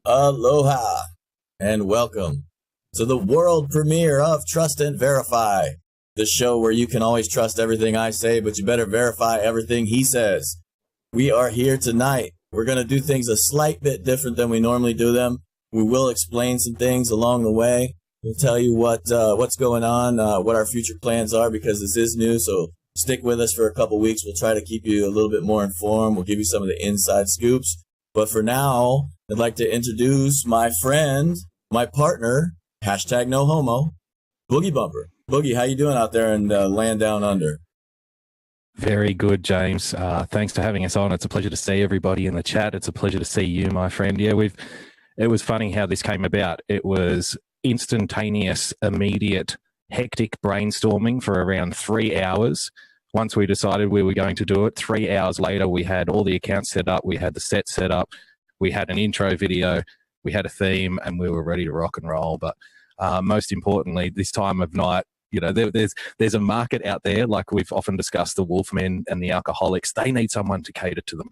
Aloha and welcome to the world premiere of Trust and Verify, the show where you can always trust everything I say, but you better verify everything he says. We are here tonight. We're going to do things a slight bit different than we normally do them. We will explain some things along the way. We'll tell you what's going on, what our future plans are, because this is new. So stick with us for a couple weeks. We'll try to keep you a little bit more informed. We'll give you some of the inside scoops. But for now, I'd like to introduce my friend, my partner, hashtag no homo, Boogie Bumper. Boogie, how you doing out there in land down under? Very good, James. Thanks for having us on. It's a pleasure to see everybody in the chat. It's a pleasure to see you, my friend. Yeah, it was funny how this came about. It was instantaneous, immediate, hectic brainstorming for around 3 hours. Once we decided we were going to do it, 3 hours later, we had all the accounts set up. We had the set set up. We had an intro video. We had a theme, and we were ready to rock and roll. But most importantly, this time of night, you know, there's a market out there, like we've often discussed, the wolfmen and the alcoholics. They need someone to cater to them.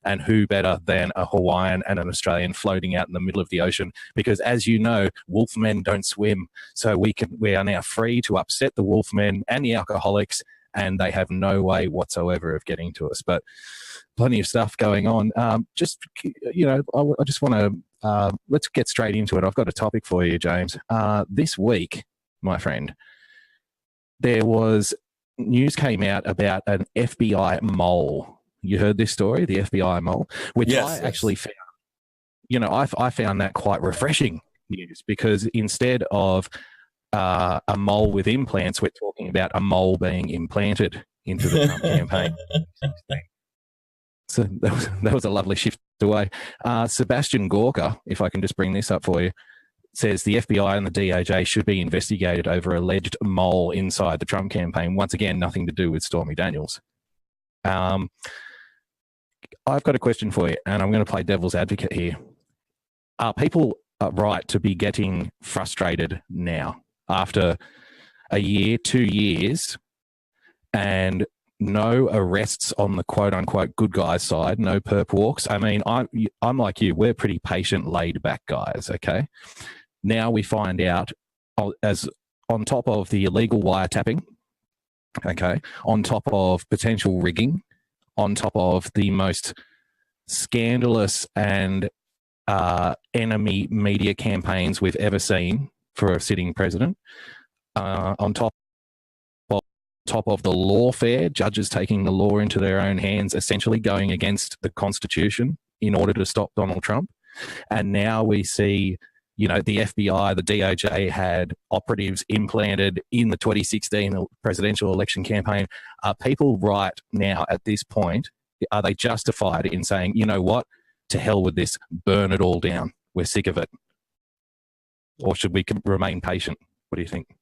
And who better than a Hawaiian and an Australian floating out in the middle of the ocean? Because as you know, wolfmen don't swim. So we are now free to upset the wolfmen and the alcoholics, and they have no way whatsoever of getting to us. But plenty of stuff going on. I just want to, let's get straight into it. I've got a topic for you, James. This week, my friend, there was news came out about an FBI mole. You heard this story, the FBI mole, which yes. Actually found, I found that quite refreshing news, because instead of a mole with implants, we're talking about a mole being implanted into the Trump campaign. So that was a lovely shift away. Sebastian Gorka, if I can just bring this up for you, says the FBI and the DOJ should be investigated over alleged mole inside the Trump campaign. Once again, nothing to do with Stormy Daniels. I've got a question for you, and I'm going to play devil's advocate here. Are people right to be getting frustrated now after a year, 2 years, and no arrests on the quote-unquote good guys side, no perp walks? I mean, I'm like you. We're pretty patient, laid-back guys, okay? Now we find out, as on top of the illegal wiretapping, okay, on top of potential rigging, on top of the most scandalous and enemy media campaigns we've ever seen for a sitting president, on top of the lawfare, judges taking the law into their own hands, essentially going against the Constitution in order to stop Donald Trump. And now we see, the FBI, the DOJ had operatives implanted in the 2016 presidential election campaign. Are people right now at this point, are they justified in saying, you know what, to hell with this, burn it all down, we're sick of it? Or should we remain patient? What do you think?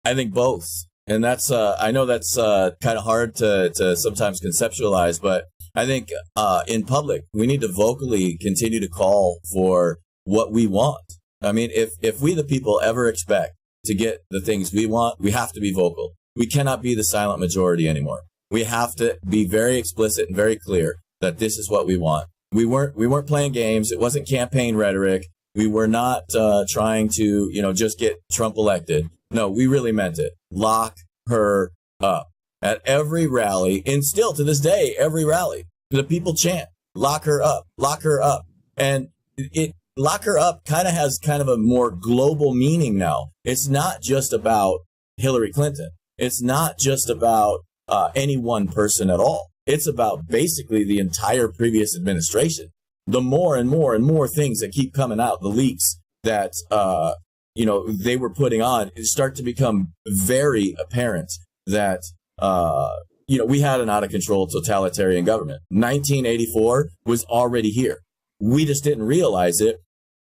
I think both. And that's, I know that's kind of hard to sometimes conceptualize, but I think in public, we need to vocally continue to call for what we want. I mean, if we the people ever expect to get the things we want, we have to be vocal. We cannot be the silent majority anymore. We have to be very explicit and very clear that this is what we want. We weren't playing games. It wasn't campaign rhetoric. We were not trying to, just get Trump elected. No, we really meant it. Lock her up. At every rally, and still to this day, every rally, the people chant, lock her up, lock her up. And lock her up kind of a more global meaning now. It's not just about Hillary Clinton. It's not just about any one person at all. It's about basically the entire previous administration. The more and more and more things that keep coming out, the leaks that, they were putting on, start to become very apparent that, we had an out of control totalitarian government. 1984 was already here. We just didn't realize it.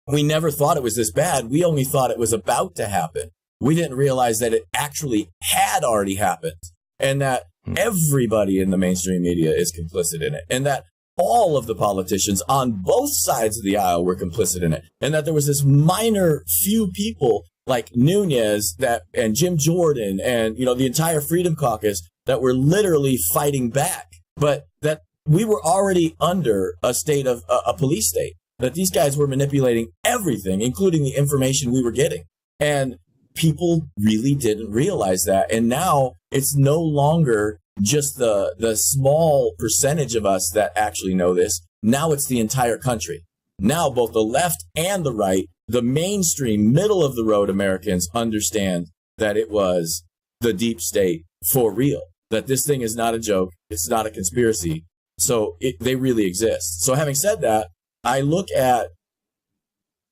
We never thought it was this bad. We only thought it was about to happen. We didn't realize that it actually had already happened, and that everybody in the mainstream media is complicit in it, and that all of the politicians on both sides of the aisle were complicit in it, and that there was this minor few people like Nunez and Jim Jordan and, the entire Freedom Caucus that were literally fighting back, but that we were already under a state of a police state. that these guys were manipulating everything, including the information we were getting. And people really didn't realize that. And now it's no longer just the small percentage of us that actually know this. Now it's the entire country. Now both the left and the right, the mainstream, middle of the road Americans understand that it was the deep state for real, that this thing is not a joke. It's not a conspiracy. So they really exist. So having said that, I look at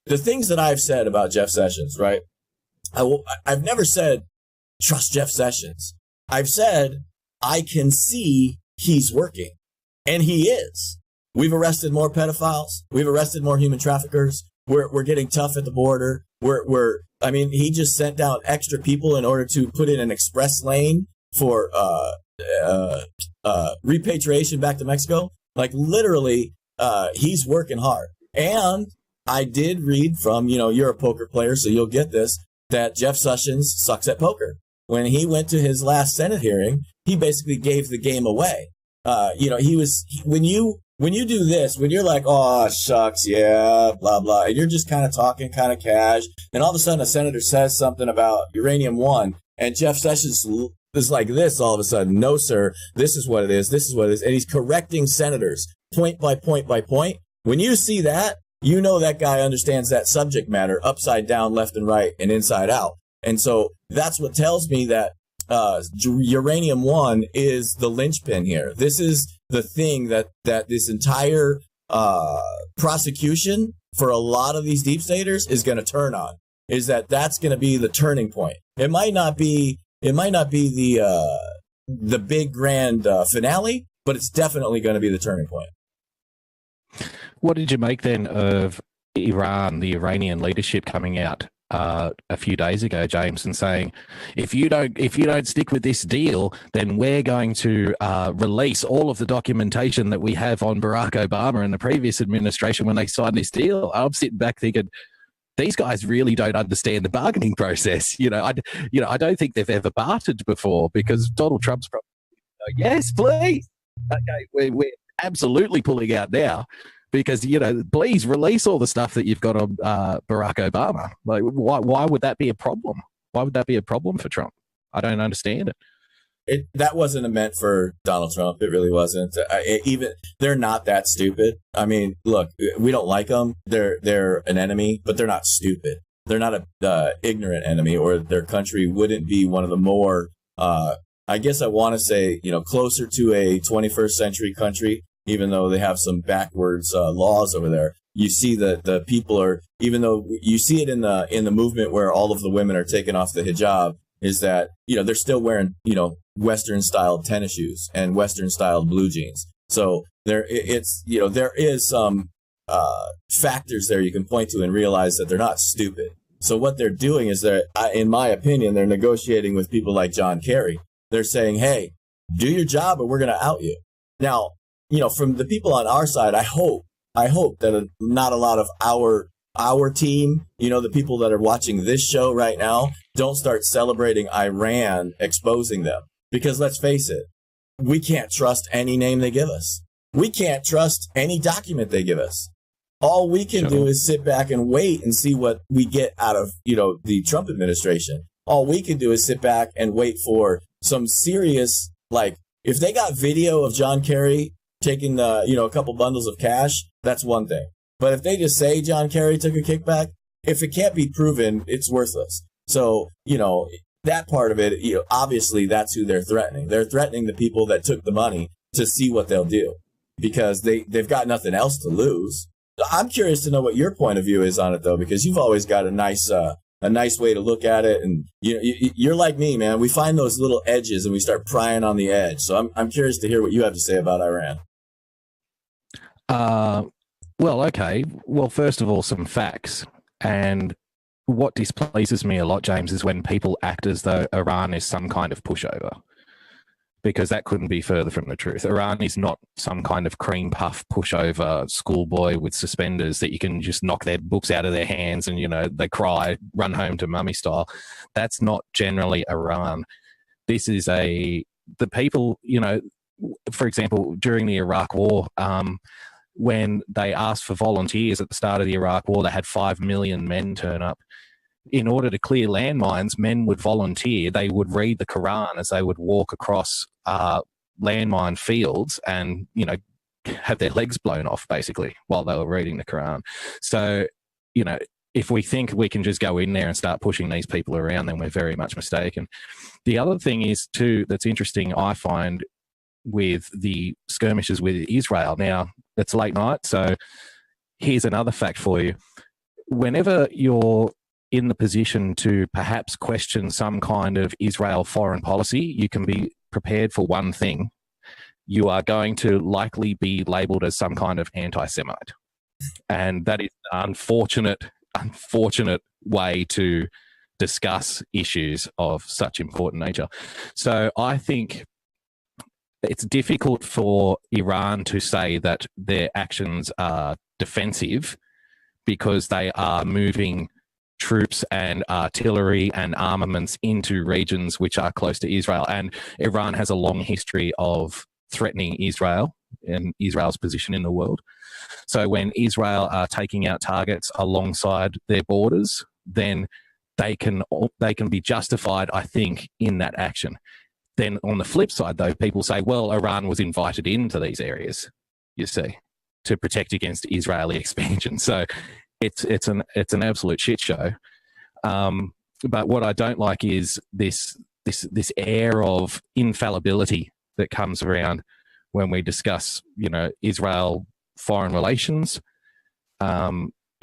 the things that I've said about Jeff Sessions, right? I've never said, trust Jeff Sessions. I've said, I can see he's working. And he is. We've arrested more pedophiles. We've arrested more human traffickers. We're getting tough at the border. I mean, he just sent down extra people in order to put in an express lane for repatriation back to Mexico. Like literally, he's working hard. And I did read from, you're a poker player, so you'll get this, that Jeff Sessions sucks at poker. When he went to his last Senate hearing, he basically gave the game away. When you do this, when you're like, oh, shucks, yeah, blah, blah, and you're just kind of talking kind of cash, and all of a sudden a senator says something about uranium one, and Jeff Sessions is like this all of a sudden. No, sir, this is what it is. This is what it is. And he's correcting senators point by point by point. When you see that, you know that guy understands that subject matter upside down, left and right, and inside out. And so that's what tells me that uranium one is the linchpin here. This is the thing that this entire prosecution for a lot of these deep staters is going to turn on. Is that's going to be the turning point. It might not be the big grand finale, but it's definitely going to be the turning point. What did you make then of Iran, the Iranian leadership coming out a few days ago, James, and saying, if you don't stick with this deal, then we're going to release all of the documentation that we have on Barack Obama and the previous administration when they signed this deal? I'm sitting back thinking, these guys really don't understand the bargaining process. I don't think they've ever bartered before, because Donald Trump's probably, yes, please. Okay, we're absolutely pulling out now. Because, please release all the stuff that you've got on Barack Obama. Like, why would that be a problem? Why would that be a problem for Trump? I don't understand it. That wasn't meant for Donald Trump. It really wasn't. They're not that stupid. I mean, look, we don't like them. They're an enemy, but they're not stupid. They're not a ignorant enemy, or their country wouldn't be one of the more, I guess I want to say, closer to a 21st century country. Even though they have some backwards laws over there, you see that the people are, even though you see it in the movement where all of the women are taking off the hijab, is that, they're still wearing, Western styled tennis shoes and Western styled blue jeans. So there is some factors there you can point to and realize that they're not stupid. So what they're doing is in my opinion, they're negotiating with people like John Kerry. They're saying, hey, do your job or we're going to out you. Now, from the people on our side, I hope that not a lot of our team, the people that are watching this show right now, don't start celebrating Iran exposing them. Because let's face it, we can't trust any name they give us. We can't trust any document they give us. All we can do is sit back and wait and see what we get out of, the Trump administration. All we can do is sit back and wait for some serious, like, if they got video of John Kerry taking a couple bundles of cash, that's one thing. But if they just say John Kerry took a kickback, if it can't be proven, it's worthless. So, that part of it, obviously that's who they're threatening. They're threatening the people that took the money to see what they'll do, because they've got nothing else to lose. I'm curious to know what your point of view is on it, though, because you've always got a nice way to look at it. And you're like me, man. We find those little edges and we start prying on the edge. So I'm curious to hear what you have to say about Iran. Well, okay. Well, first of all, some facts. And what displeases me a lot, James, is when people act as though Iran is some kind of pushover, because that couldn't be further from the truth. Iran is not some kind of cream puff pushover schoolboy with suspenders that you can just knock their books out of their hands and, they cry, run home to mummy style. That's not generally Iran. This is the people, for example, during the Iraq War, when they asked for volunteers at the start of the Iraq War, they had 5 million men turn up. In order to clear landmines, men would volunteer. They would read the Quran as they would walk across landmine fields and, you know, have their legs blown off, basically, while they were reading the Quran. So, you know, if we think we can just go in there and start pushing these people around, then we're very much mistaken. The other thing is, too, that's interesting, I find, with the skirmishes with Israel. Now, it's late night, so here's another fact for you. Whenever you're in the position to perhaps question some kind of Israel foreign policy, you can be prepared for one thing. You are going to likely be labeled as some kind of anti-Semite. And that is an unfortunate way to discuss issues of such important nature. So I think it's difficult for Iran to say that their actions are defensive because they are moving troops and artillery and armaments into regions which are close to Israel. And Iran has a long history of threatening Israel and Israel's position in the world. So when Israel are taking out targets alongside their borders, then they can be justified, I think, in that action. Then on the flip side, though, people say, well, Iran was invited into these areas, you see, to protect against Israeli expansion. So it's an absolute shit show. But what I don't like is this air of infallibility that comes around when we discuss, you know, Israel foreign relations.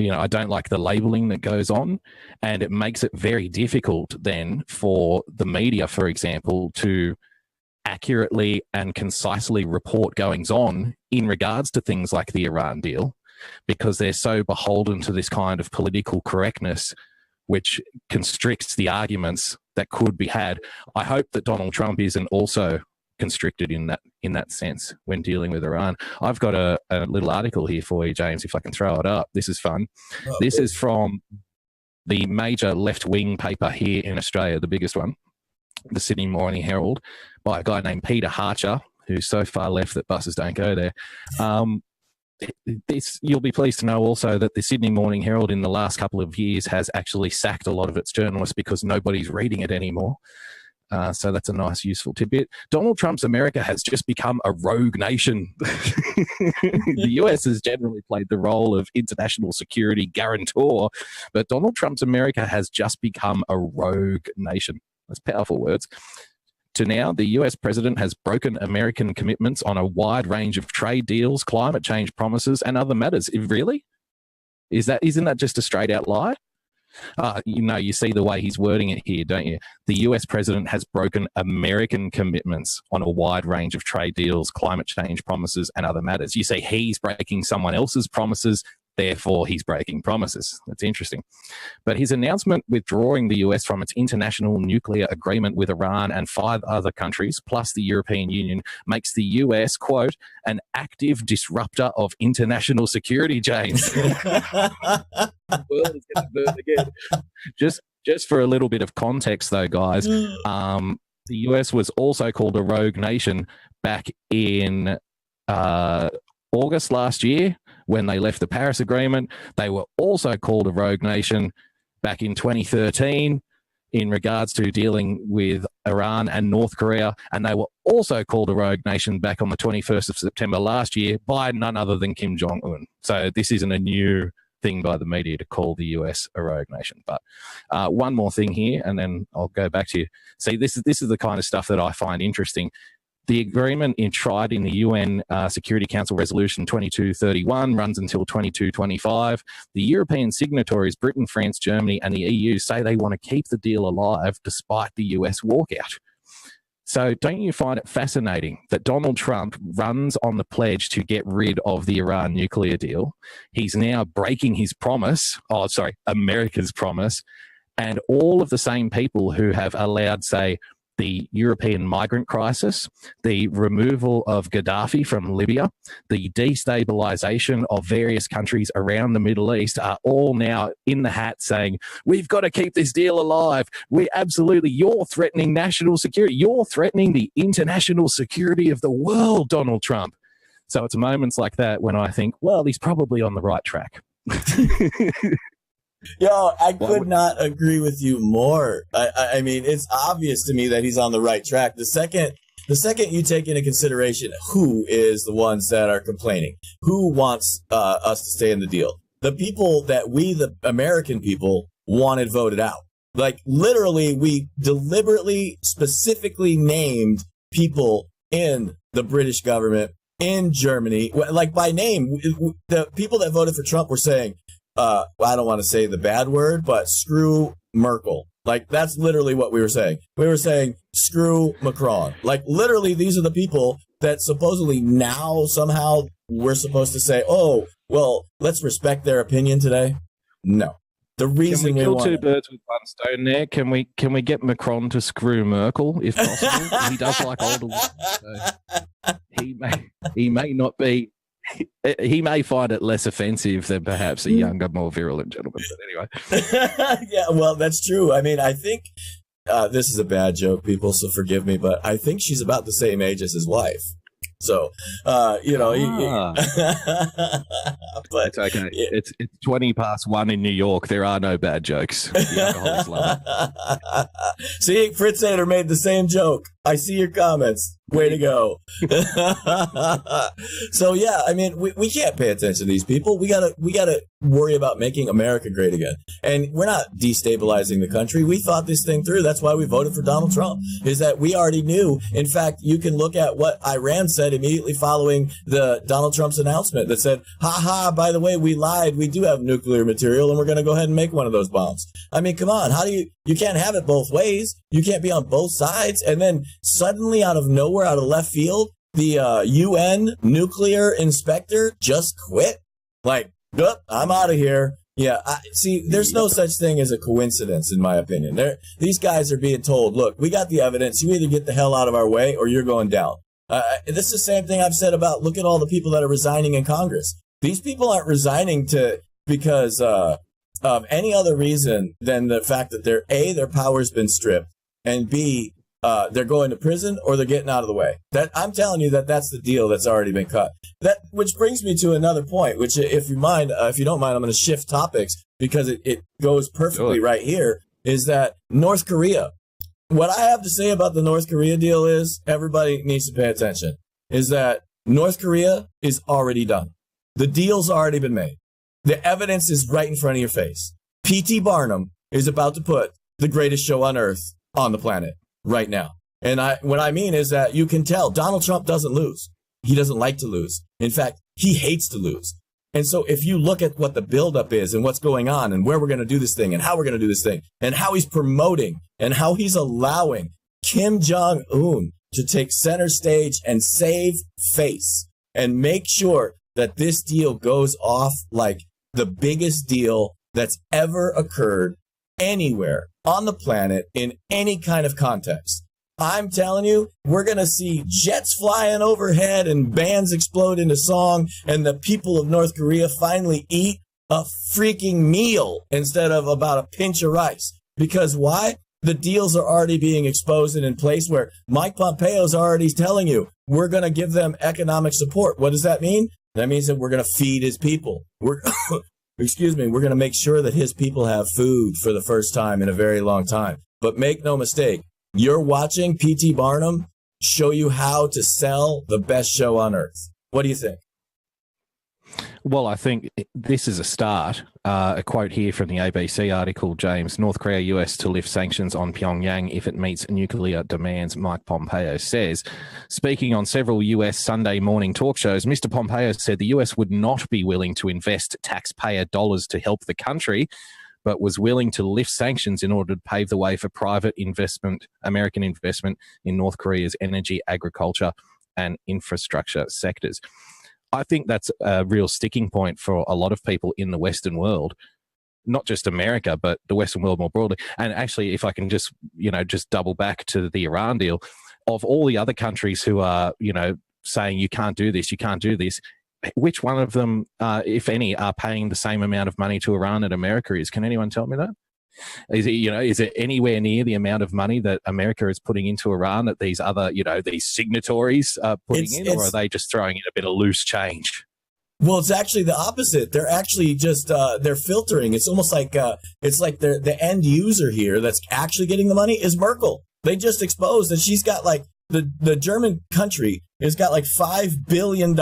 You know, I don't like the labeling that goes on, and it makes it very difficult then for the media, for example, to accurately and concisely report goings on in regards to things like the Iran deal, because they're so beholden to this kind of political correctness, which constricts the arguments that could be had. I hope that Donald Trump isn't also constricted in that sense when dealing with Iran. I've got a little article here for you, James, if I can throw it up. This is fun. This is from the major left-wing paper here in Australia, the biggest one, the Sydney Morning Herald, by a guy named Peter Harcher, who's so far left that buses don't go there. You'll be pleased to know also that the Sydney Morning Herald in the last couple of years has actually sacked a lot of its journalists because nobody's reading it anymore. So that's a nice, useful tidbit. Donald Trump's America has just become a rogue nation. The US has generally played the role of international security guarantor, but Donald Trump's America has just become a rogue nation. That's powerful words. To now, the US president has broken American commitments on a wide range of trade deals, climate change promises, and other matters. Really? Isn't that just a straight out lie? You know, you see the way he's wording it here, don't you? The US president has broken American commitments on a wide range of trade deals, climate change promises, and other matters. You say he's breaking someone else's promises, therefore he's breaking promises. That's interesting. But his announcement withdrawing the US from its international nuclear agreement with Iran and 5 other countries, plus the European Union, makes the US, quote, an active disruptor of international security, James. The world is going to burn again. Just for a little bit of context, though, guys, the US was also called a rogue nation back in August last year when they left the Paris Agreement. They were also called a rogue nation back in 2013 in regards to dealing with Iran and North Korea, and they were also called a rogue nation back on the 21st of September last year by none other than Kim Jong-un. So this isn't a new thing by the media to call the US a rogue nation. But one more thing here, and then I'll go back to you. See, this is the kind of stuff that I find interesting. The agreement enshrined in the UN Security Council Resolution 2231 runs until 2225. The European signatories, Britain, France, Germany, and the EU, say they want to keep the deal alive despite the US walkout. So don't you find it fascinating that Donald Trump runs on the pledge to get rid of the Iran nuclear deal? He's now breaking his promise, America's promise, and all of the same people who have allowed, say, the European migrant crisis, the removal of Gaddafi from Libya, the destabilization of various countries around the Middle East are all now in the hat saying, we've got to keep this deal alive. You're threatening national security. You're threatening the international security of the world, Donald Trump. So it's moments like that when I think, well, he's probably on the right track. Yo, I could not agree with you more. I mean, it's obvious to me that he's on the right track. The second you take into consideration who is the ones that are complaining, who wants us to stay in the deal, the people that we, the American people, wanted voted out. Like, literally, we deliberately, specifically named people in the British government, in Germany, like by name. The people that voted for Trump were saying, I don't want to say the bad word, but screw Merkel. Like, that's literally what we were saying. We were saying, screw Macron. Like, literally, these are the people that supposedly now somehow we're supposed to say, oh, well, let's respect their opinion today. No. The reason can we kill two birds with one stone there? Can we get Macron to screw Merkel if possible? He does like older women, so he may not be. He may find it less offensive than perhaps a younger, more virulent gentleman. But anyway, yeah, well, that's true. I mean, I think this is a bad joke, people, so forgive me, but I think she's about the same age as his wife. So, but it's okay. It's 1:20 in New York. There are no bad jokes. The alcoholics love it. See, Fritz Hader made the same joke. I see your comments. Way to go. So yeah, I mean, we can't pay attention to these people. We gotta worry about making America great again. And we're not destabilizing the country. We thought this thing through. That's why we voted for Donald Trump, is that we already knew. In fact, you can look at what Iran said immediately following the Donald Trump's announcement that said, ha, by the way, we lied. We do have nuclear material and we're going to go ahead and make one of those bombs. I mean, come on. You can't have it both ways. You can't be on both sides. And then suddenly out of nowhere, out of left field, the UN nuclear inspector just quit. Like, I'm out of here. Yeah, there's no such thing as a coincidence, in my opinion. These guys are being told, look, we got the evidence. You either get the hell out of our way or you're going down. This is the same thing I've said about, look at all the people that are resigning in Congress. These people aren't resigning because of any other reason than the fact that their power's been stripped, and B, they're going to prison or they're getting out of the way. That I'm telling you that's the deal that's already been cut. Which brings me to another point, which if you don't mind, I'm going to shift topics because it goes perfectly right here, is that North Korea. What I have to say about the North Korea deal is, everybody needs to pay attention, is that North Korea is already done. The deal's already been made. The evidence is right in front of your face. P.T. Barnum is about to put the greatest show on earth on the planet right now. And what I mean is that you can tell Donald Trump doesn't lose. He doesn't like to lose. In fact, he hates to lose. And so if you look at what the buildup is and what's going on and where we're going to do this thing and how we're going to do this thing and how he's promoting and how he's allowing Kim Jong-un to take center stage and save face and make sure that this deal goes off like the biggest deal that's ever occurred anywhere on the planet in any kind of context. I'm telling you, we're going to see jets flying overhead and bands explode into song, and the people of North Korea finally eat a freaking meal instead of about a pinch of rice. Because why? The deals are already being exposed and in place where Mike Pompeo's already telling you, we're going to give them economic support. What does that mean? That means that we're going to feed his people. We're going to make sure that his people have food for the first time in a very long time. But make no mistake, you're watching P.T. Barnum show you how to sell the best show on earth. What do you think? Well, I think this is a start. A quote here from the ABC article, James. North Korea, US to lift sanctions on Pyongyang if it meets nuclear demands, Mike Pompeo says. Speaking on several US Sunday morning talk shows, Mr. Pompeo said the US would not be willing to invest taxpayer dollars to help the country, but was willing to lift sanctions in order to pave the way for private investment, American investment in North Korea's energy, agriculture, and infrastructure sectors. I think that's a real sticking point for a lot of people in the Western world, not just America, but the Western world more broadly. And actually, if I can just double back to the Iran deal, of all the other countries who are, saying you can't do this, which one of them, if any, are paying the same amount of money to Iran that America is? Can anyone tell me that? Is it, is it anywhere near the amount of money that America is putting into Iran that these other, these signatories are putting in, or are they just throwing in a bit of loose change? Well, it's actually the opposite. They're actually just they're filtering. It's almost like it's like the end user here that's actually getting the money is Merkel. They just exposed that she's got like the German country has got like $5 billion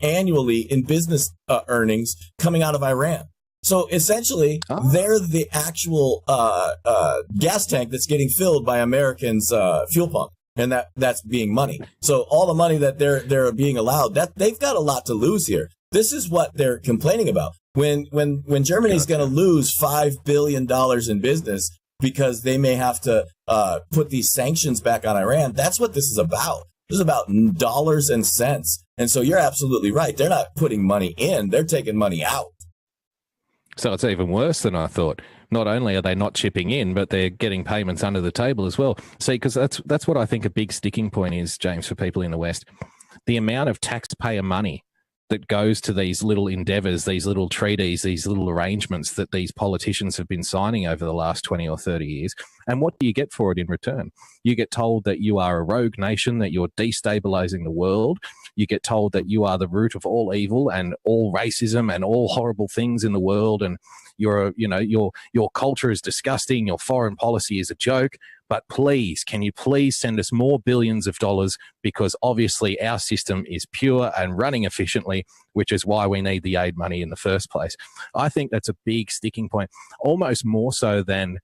annually in business earnings coming out of Iran. So essentially, they're the actual gas tank that's getting filled by Americans' fuel pump. And that's being money. So all the money that they're being allowed, that they've got a lot to lose here. This is what they're complaining about. When Germany's going to lose $5 billion in business because they may have to put these sanctions back on Iran, that's what this is about. This is about dollars and cents. And so you're absolutely right. They're not putting money in. They're taking money out. So it's even worse than I thought. Not only are they not chipping in, but they're getting payments under the table as well. See, because that's what I think a big sticking point is, James, for people in the West. The amount of taxpayer money that goes to these little endeavors, these little treaties, these little arrangements that these politicians have been signing over the last 20 or 30 years. And what do you get for it in return? You get told that you are a rogue nation, that you're destabilizing the world. You get told that you are the root of all evil and all racism and all horrible things in the world. And your culture is disgusting. Your foreign policy is a joke. But please, can you please send us more billions of dollars, because obviously our system is pure and running efficiently, which is why we need the aid money in the first place. I think that's a big sticking point, almost more so than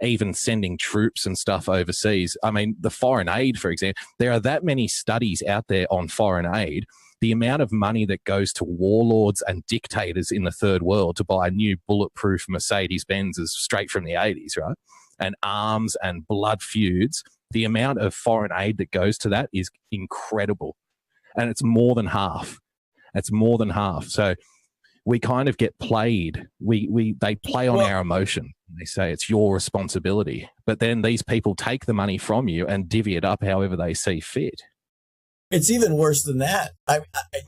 even sending troops and stuff overseas. I mean, the foreign aid, for example, there are that many studies out there on foreign aid. The amount of money that goes to warlords and dictators in the third world to buy new bulletproof Mercedes-Benzes straight from the 80s, right? And arms and blood feuds, the amount of foreign aid that goes to that is incredible. And it's more than half. It's more than half. So we kind of get played. They play on our emotion. They say it's your responsibility. But then these people take the money from you and divvy it up however they see fit. It's even worse than that.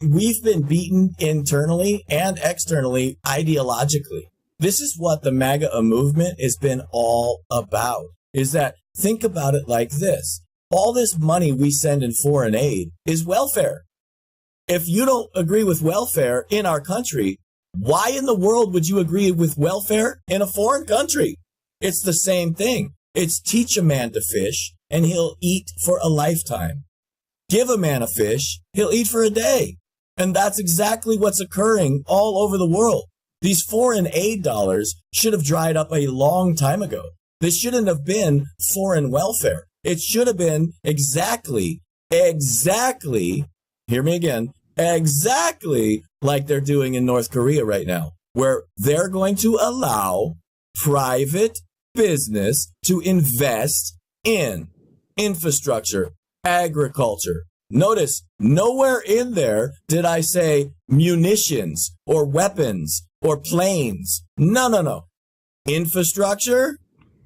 We've been beaten internally and externally ideologically. This is what the MAGA movement has been all about, is that think about it like this. All this money we send in foreign aid is welfare. If you don't agree with welfare in our country, why in the world would you agree with welfare in a foreign country? It's the same thing. It's teach a man to fish and he'll eat for a lifetime. Give a man a fish, he'll eat for a day. And that's exactly what's occurring all over the world. These foreign aid dollars should have dried up a long time ago. This shouldn't have been foreign welfare. It should have been exactly, hear me again, exactly like they're doing in North Korea right now, where they're going to allow private business to invest in infrastructure, agriculture. Notice nowhere in there did I say munitions or weapons or planes. No. Infrastructure,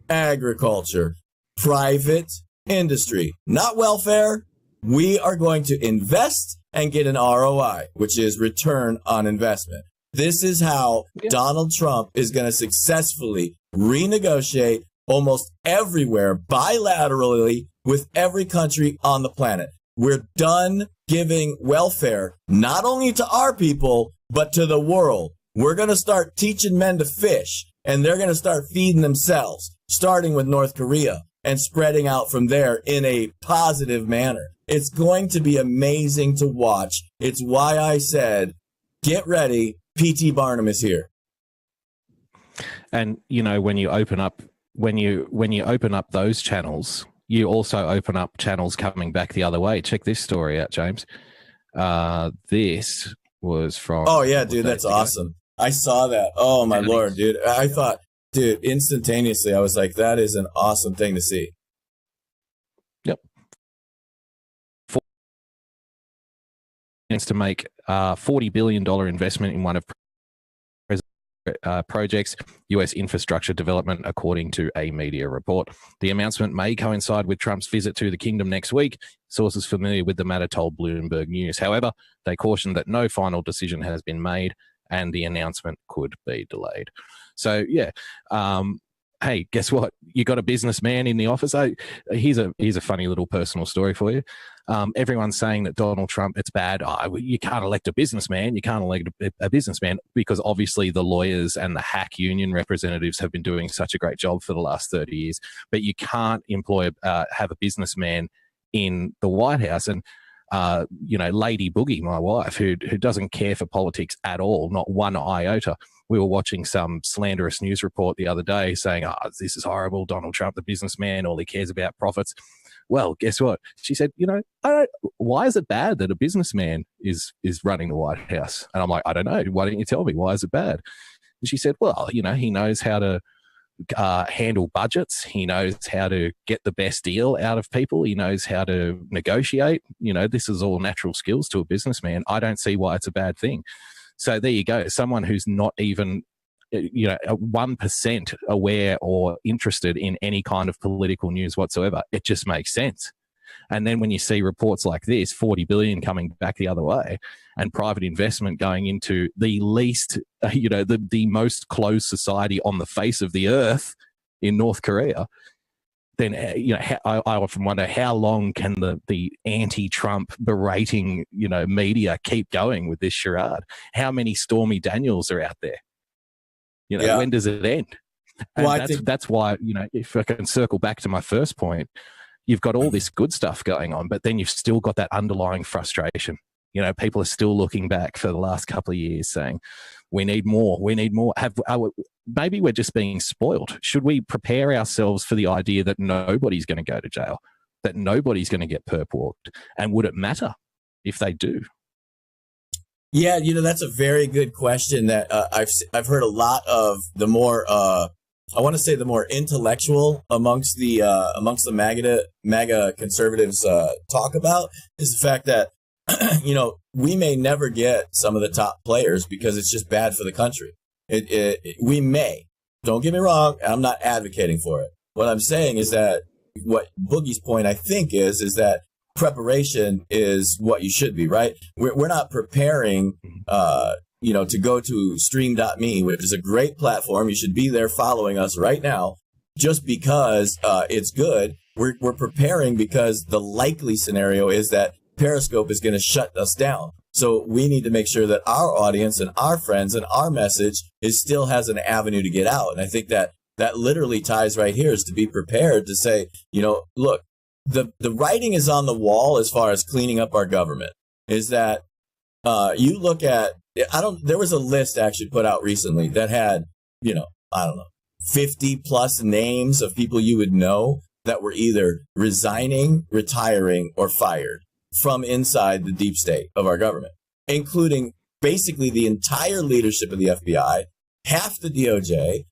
agriculture, private industry, not welfare. We are going to invest and get an ROI, which is return on investment. This is how Donald Trump is going to successfully renegotiate almost everywhere bilaterally with every country on the planet. We're done giving welfare, not only to our people, but to the world. We're going to start teaching men to fish, and they're going to start feeding themselves, starting with North Korea and spreading out from there in a positive manner. It's going to be amazing to watch. It's why I said, get ready. P.T. Barnum is here. And, when you open up those channels, you also open up channels coming back the other way. Check this story out, James. This was from... Oh, yeah, dude, that's awesome. I saw that. Oh, my Lord, dude. I thought, dude, instantaneously, I was like, that is an awesome thing to see. Yep. To make a $40 billion investment in one of projects, U.S. infrastructure development, according to a media report. The announcement may coincide with Trump's visit to the kingdom next week. Sources familiar with the matter told Bloomberg News. However, they cautioned that no final decision has been made and the announcement could be delayed. So, yeah, hey, guess what? You got a businessman in the office. Here's a funny little personal story for you. Everyone's saying that Donald Trump, it's bad. You can't elect a businessman. You can't elect a businessman because obviously the lawyers and the hack union representatives have been doing such a great job for the last 30 years. But you can't have a businessman in the White House. And Lady Boogie, my wife, who doesn't care for politics at all, not one iota. We were watching some slanderous news report the other day saying, this is horrible. Donald Trump, the businessman, all he cares about profits. Well, guess what? She said, why is it bad that a businessman is running the White House? And I'm like, I don't know. Why don't you tell me? Why is it bad? And she said, well, he knows how to handle budgets. He knows how to get the best deal out of people. He knows how to negotiate. This is all natural skills to a businessman. I don't see why it's a bad thing. So there you go. Someone who's not even 1% aware or interested in any kind of political news whatsoever. It just makes sense. And then when you see reports like this, 40 billion coming back the other way and private investment going into the least, the most closed society on the face of the earth in North Korea, then, I often wonder how long can the anti-Trump berating, media keep going with this charade? How many Stormy Daniels are out there? When does it end? And well, that's why, if I can circle back to my first point, you've got all this good stuff going on, but then you've still got that underlying frustration. People are still looking back for the last couple of years saying, we need more. Maybe we're just being spoiled. Should we prepare ourselves for the idea that nobody's going to go to jail, that nobody's going to get perp walked? And would it matter if they do? Yeah, that's a very good question that I've heard a lot of the more I want to say the more intellectual amongst the MAGA conservatives talk about is the fact that we may never get some of the top players because it's just bad for the country. We may. Don't get me wrong. I'm not advocating for it. What I'm saying is that what Boogie's point, I think, is that preparation is what you should be, right? We're not preparing, to go to stream.me, which is a great platform. You should be there following us right now just because it's good. We're preparing because the likely scenario is that Periscope is going to shut us down. So we need to make sure that our audience and our friends and our message still has an avenue to get out. And I think that literally ties right here is to be prepared to say, look, the writing is on the wall as far as cleaning up our government is that you look at, there was a list actually put out recently that had, 50 plus names of people you would know that were either resigning, retiring, or fired from inside the deep state of our government, including basically the entire leadership of the FBI, half the DOJ,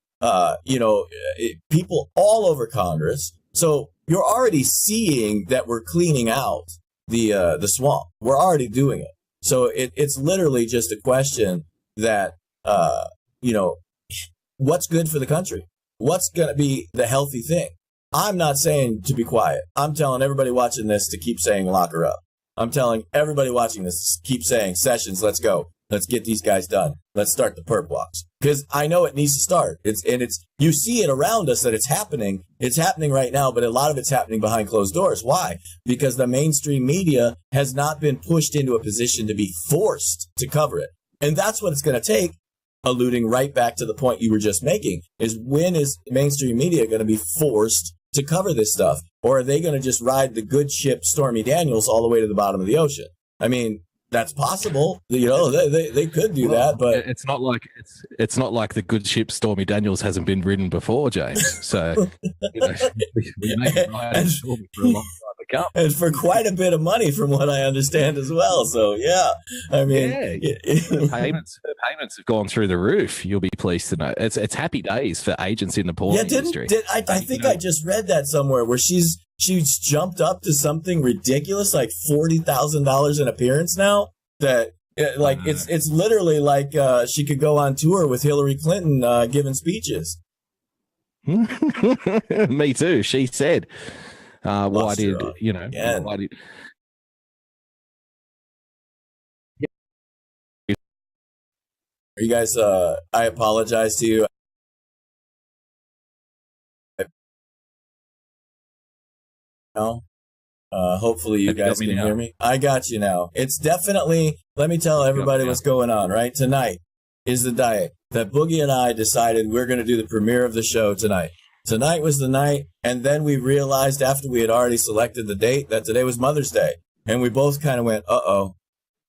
people all over Congress. So you're already seeing that we're cleaning out the swamp. We're already doing it. So it's literally just a question that, what's good for the country? What's going to be the healthy thing? I'm not saying to be quiet. I'm telling everybody watching this to keep saying lock her up. I'm telling everybody watching this, keep saying, Sessions, let's go. Let's get these guys done. Let's start the perp walks. Because I know it needs to start. You see it around us that it's happening. It's happening right now, but a lot of it's happening behind closed doors. Why? Because the mainstream media has not been pushed into a position to be forced to cover it. And that's what it's going to take, alluding right back to the point you were just making, is when is mainstream media going to be forced to cover this stuff? Or are they going to just ride the good ship Stormy Daniels all the way to the bottom of the ocean? I mean, that's possible. They could do that, but it's not like the good ship Stormy Daniels hasn't been ridden before, James. So we may be riding Stormy for a long time to come, and for quite a bit of money, from what I understand as well. So yeah, I mean, her payments have gone through the roof. You'll be pleased to know it's happy days for agents in the porn industry. I think I just read that somewhere where she's jumped up to something ridiculous like $40,000 an appearance now. That it's literally like she could go on tour with Hillary Clinton giving speeches. Me too. She said, "Why did Again. Why did?" Are you guys? I apologize to you. now. Hopefully you guys can hear me. I got you now. It's definitely, let me tell everybody what's going on, right? Tonight is the day that Boogie and I decided we're going to do the premiere of the show tonight. Tonight was the night, and then we realized after we had already selected the date that today was Mother's Day. And we both kind of went, uh-oh,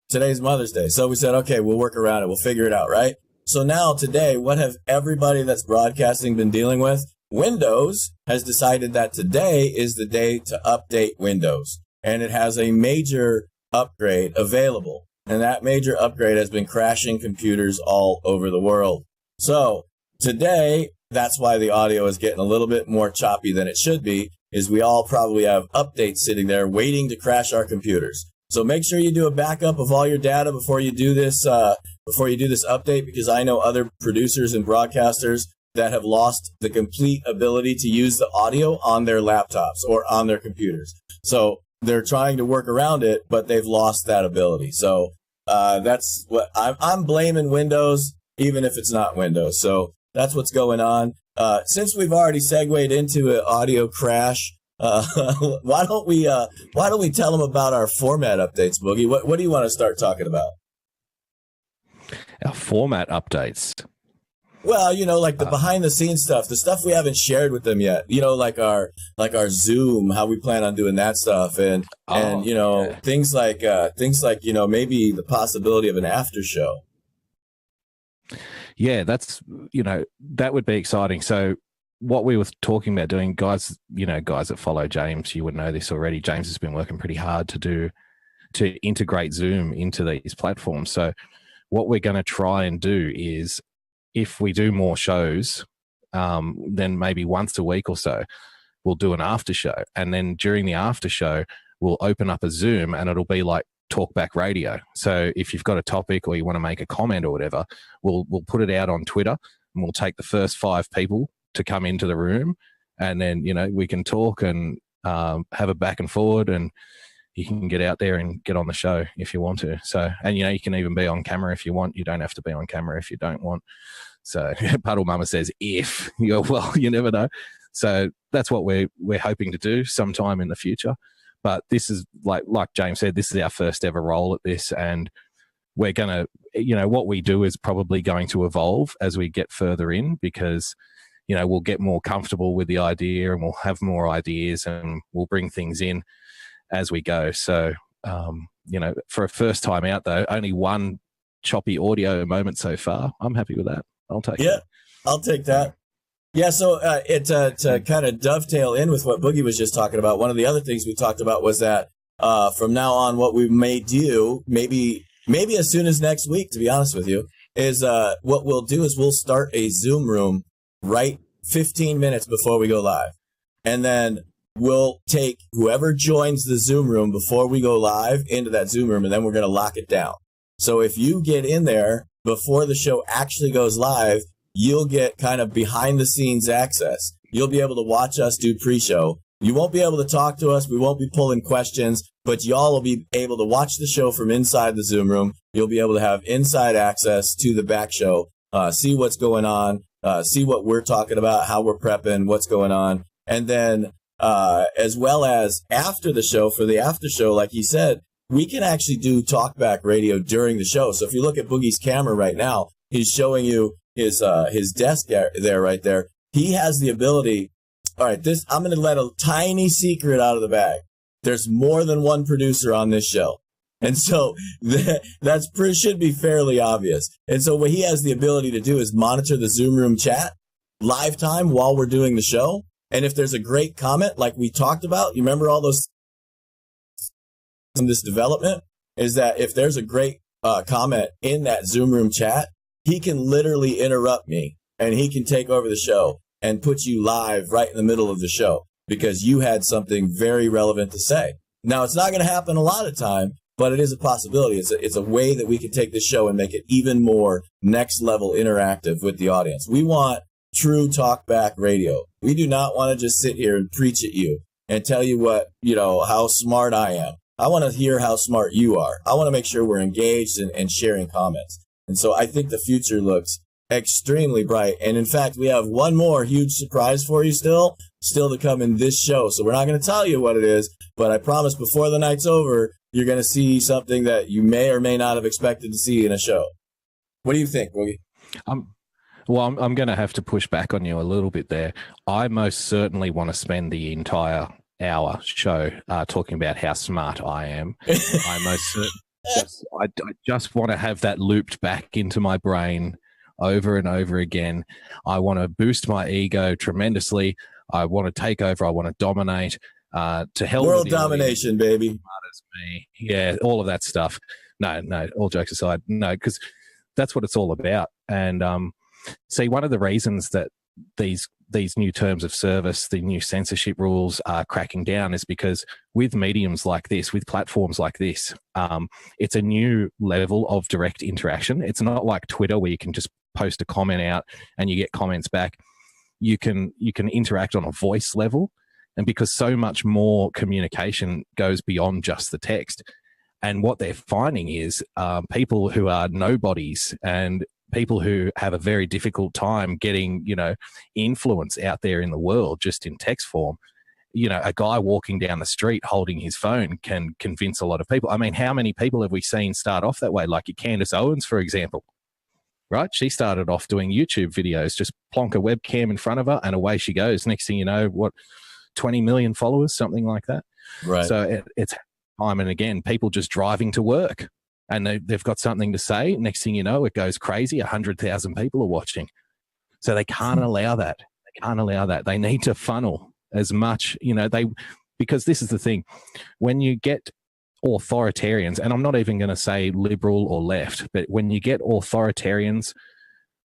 today's Mother's Day. So we said, okay, we'll work around it. We'll figure it out, right? So now today, what have everybody that's broadcasting been dealing with? Windows has decided that today is the day to update Windows. And it has a major upgrade available. And that major upgrade has been crashing computers all over the world. So today, that's why the audio is getting a little bit more choppy than it should be, is we all probably have updates sitting there waiting to crash our computers. So make sure you do a backup of all your data before you do this update, because I know other producers and broadcasters that have lost the complete ability to use the audio on their laptops or on their computers. So they're trying to work around it, but they've lost that ability. So that's what I'm blaming Windows, even if it's not Windows. So that's what's going on. Since we've already segued into an audio crash, why don't we tell them about our format updates, Boogie? What do you want to start talking about? Our format updates. Well, like the behind the scenes stuff, the stuff we haven't shared with them yet. Like our Zoom, how we plan on doing that stuff, and things like maybe the possibility of an after show. Yeah, that's that would be exciting. So what we were talking about doing, guys that follow James, you would know this already. James has been working pretty hard to integrate Zoom into these platforms. So what we're going to try and do is, if we do more shows, then maybe once a week or so, we'll do an after show. And then during the after show, we'll open up a Zoom and it'll be like talkback radio. So if you've got a topic or you want to make a comment or whatever, we'll put it out on Twitter and we'll take the first 5 people to come into the room, and then we can talk and have a back and forward, and you can get out there and get on the show if you want to. So, and you can even be on camera if you want. You don't have to be on camera if you don't want. So Puddle Mama says if. Well, you never know. So that's what we're hoping to do sometime in the future. But this is like James said, this is our first ever role at this, and we're going to, what we do is probably going to evolve as we get further in, because we'll get more comfortable with the idea and we'll have more ideas and we'll bring things in as we go. So, for a first time out though, only one choppy audio moment so far. I'm happy with that. I'll take it. Yeah, I'll take that. Yeah, so to kind of dovetail in with what Boogie was just talking about, one of the other things we talked about was that from now on, what we may do, maybe as soon as next week, to be honest with you, is what we'll do is we'll start a Zoom room right 15 minutes before we go live. And then we'll take whoever joins the Zoom room before we go live into that Zoom room, and then we're going to lock it down. So if you get in there before the show actually goes live, you'll get kind of behind the scenes access. You'll be able to watch us do pre-show. You won't be able to talk to us. We won't be pulling questions, but y'all will be able to watch the show from inside the Zoom room. You'll be able to have inside access to the back show, see what's going on, see what we're talking about, how we're prepping, what's going on. And then as well as after the show, for the after show, like he said, we can actually do talkback radio during the show. So if you look at Boogie's camera right now, he's showing you his desk there, right there. He has the ability. All right, I'm going to let a tiny secret out of the bag. There's more than one producer on this show. And so that should be fairly obvious. And so what he has the ability to do is monitor the Zoom room chat live time while we're doing the show. And if there's a great comment, like we talked about, you remember all those in this development, is that if there's a great comment in that Zoom room chat, he can literally interrupt me and he can take over the show and put you live right in the middle of the show because you had something very relevant to say. Now, it's not going to happen a lot of time, but it is a possibility. It's a way that we can take this show and make it even more next level interactive with the audience. We want true talkback radio. We do not want to just sit here and preach at you and tell you how smart I am. I want to hear how smart you are. I want to make sure we're engaged and sharing comments. And so I think the future looks extremely bright. And in fact, we have one more huge surprise for you still. still to come in this show. So we're not going to tell you what it is, but I promise before the night's over, you're going to see something that you may or may not have expected to see in a show. What do you think, Boogie? I'm going to have to push back on you a little bit there. I most certainly want to spend the entire hour show talking about how smart I am. I most certainly I just want to have that looped back into my brain over and over again. I want to boost my ego tremendously. I want to take over. I want to dominate. To hell world with the domination, baby. Smart as me. Yeah, all of that stuff. No, all jokes aside, no, because that's what it's all about. And see, one of the reasons that these new terms of service, the new censorship rules are cracking down is because with mediums like this, with platforms like this, it's a new level of direct interaction. It's not like Twitter where you can just post a comment out and you get comments back. You can interact on a voice level. And because so much more communication goes beyond just the text. And what they're finding is people who are nobodies and people who have a very difficult time getting, influence out there in the world just in text form. A guy walking down the street holding his phone can convince a lot of people. I mean, how many people have we seen start off that way? Like Candace Owens, for example, right? She started off doing YouTube videos, just plonk a webcam in front of her and away she goes. Next thing you know, 20 million followers, something like that. Right. So it's time and again, people just driving to work and they've got something to say. Next thing you know, it goes crazy. 100,000 people are watching. So they can't allow that. They need to funnel as much, because this is the thing. When you get authoritarians, and I'm not even going to say liberal or left, but when you get authoritarians,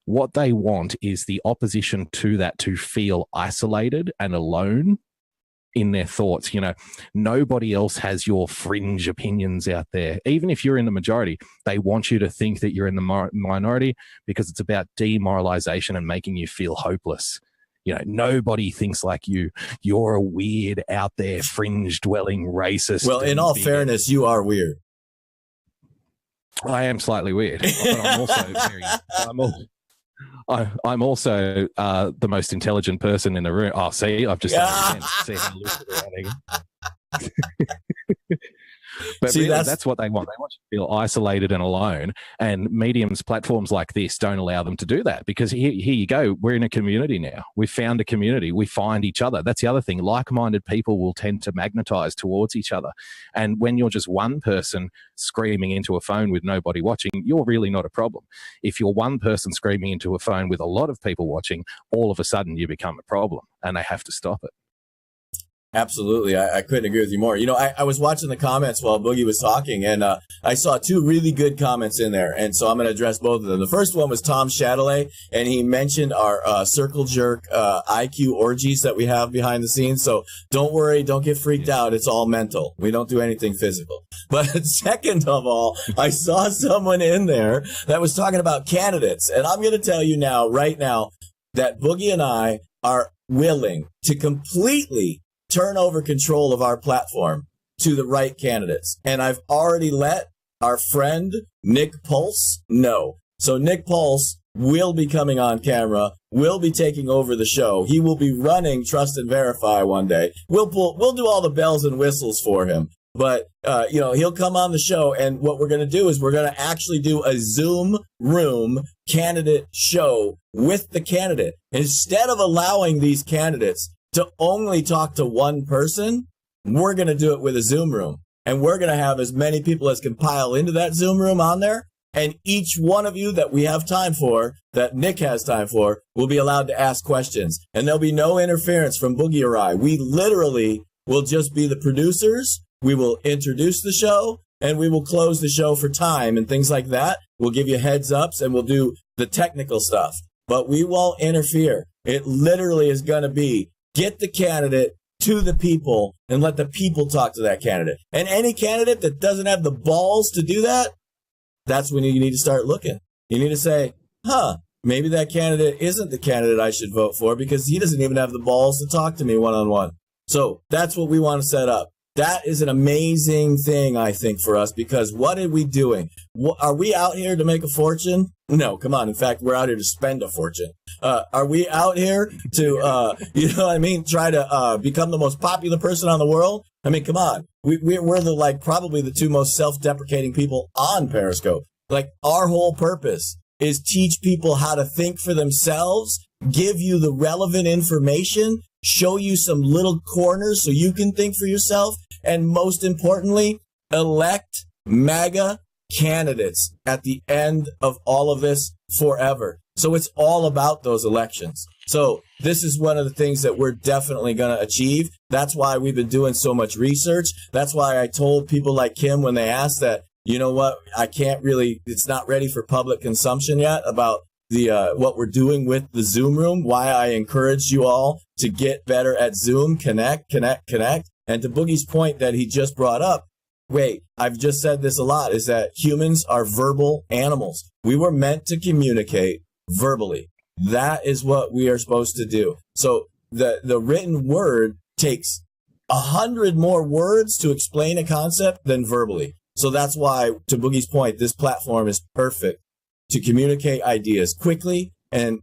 what they want is the opposition to that to feel isolated and alone in their thoughts. Nobody else has your fringe opinions out there. Even if you're in the majority, they want you to think that you're in the minority because it's about demoralization and making you feel hopeless. Nobody thinks like you. You're a weird out there fringe dwelling racist. Well, in all fairness, you are weird. I am slightly weird, but I'm also I'm also the most intelligent person in the room. Oh, see, I've just done it again. See how lucid I am. But see, really, that's what they want. They want you to feel isolated and alone. And mediums, platforms like this don't allow them to do that because here you go. We're in a community now. We've found a community. We find each other. That's the other thing. Like-minded people will tend to magnetize towards each other. And when you're just one person screaming into a phone with nobody watching, you're really not a problem. If you're one person screaming into a phone with a lot of people watching, all of a sudden you become a problem and they have to stop it. Absolutely. I couldn't agree with you more. I was watching the comments while Boogie was talking, and I saw two really good comments in there, and so I'm going to address both of them. The first one was Tom Chatelet, and he mentioned our circle jerk IQ orgies that we have behind the scenes, so don't worry, don't get freaked out. It's all mental. We don't do anything physical. But second of all, I saw someone in there that was talking about candidates, and I'm going to tell you now, right now, that Boogie and I are willing to completely turn over control of our platform to the right candidates. And I've already let our friend Nick Pulse know. So Nick Pulse will be coming on camera, will be taking over the show. He will be running Trust and Verify one day. We'll do all the bells and whistles for him. But, he'll come on the show, and what we're going to do is we're going to actually do a Zoom room candidate show with the candidate. Instead of allowing these candidates to only talk to one person, we're going to do it with a Zoom room. And we're going to have as many people as can pile into that Zoom room on there. And each one of you that we have time for, that Nick has time for, will be allowed to ask questions. And there'll be no interference from Boogie or I. We literally will just be the producers. We will introduce the show, and we will close the show for time and things like that. We'll give you heads ups, and we'll do the technical stuff. But we won't interfere. It literally is going to be get the candidate to the people and let the people talk to that candidate. And any candidate that doesn't have the balls to do that, that's when you need to start looking. You need to say, maybe that candidate isn't the candidate I should vote for because he doesn't even have the balls to talk to me one-on-one. So that's what we want to set up. That is an amazing thing, I think, for us, because what are we doing? Are we out here to make a fortune? No, come on. In fact, we're out here to spend a fortune. Are we out here to, you know what I mean, try to become the most popular person on the world? I mean, come on. We're the probably the two most self-deprecating people on Periscope. Like, our whole purpose is teach people how to think for themselves, give you the relevant information, show you some little corners so you can think for yourself, and most importantly, elect MAGA candidates at the end of all of this forever. So it's all about those elections. So this is one of the things that we're definitely going to achieve. That's why we've been doing so much research. That's why I told people like Kim when they asked that, you know what, it's not ready for public consumption yet, about the what we're doing with the Zoom room, why I encourage you all to get better at Zoom, connect. And to Boogie's point that he just brought up, wait, I've just said this a lot, is that humans are verbal animals. We were meant to communicate verbally. That is what we are supposed to do. So the written word takes 100 more words to explain a concept than verbally. So that's why, to Boogie's point, this platform is perfect to communicate ideas quickly and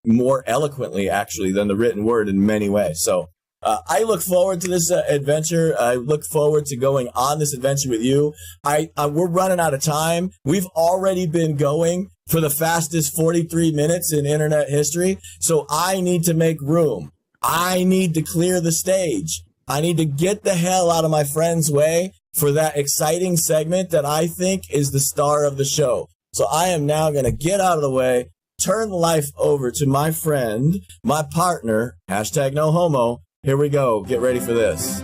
more eloquently, actually, than the written word in many ways. So I look forward to this adventure. I look forward to going on this adventure with you. We're running out of time. We've already been going for the fastest 43 minutes in internet history. So I need to make room. I need to clear the stage. I need to get the hell out of my friend's way for that exciting segment that I think is the star of the show. So I am now going to get out of the way, turn the life over to my friend, my partner, #NoHomo. Here we go. Get ready for this.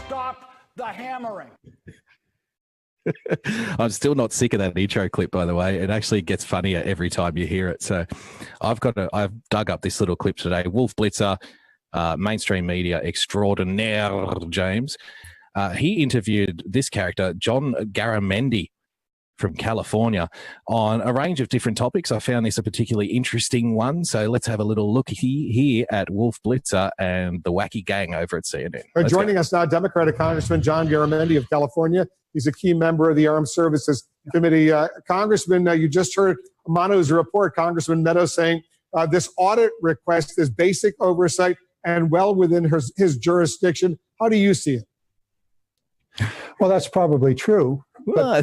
Stop the hammering. I'm still not sick of that intro clip, by the way. It actually gets funnier every time you hear it. So I've dug up this little clip today. Wolf Blitzer, mainstream media extraordinaire, James. He interviewed this character, John Garamendi, from California, on a range of different topics. I found this a particularly interesting one. So let's have a little look here at Wolf Blitzer and the wacky gang over at CNN. Joining us now, Democratic Congressman John Garamendi of California. He's a key member of the Armed Services Committee. Congressman, you just heard Manu's report, Congressman Meadows, saying this audit request is basic oversight and well within his jurisdiction. How do you see it? Well, that's probably true. Well,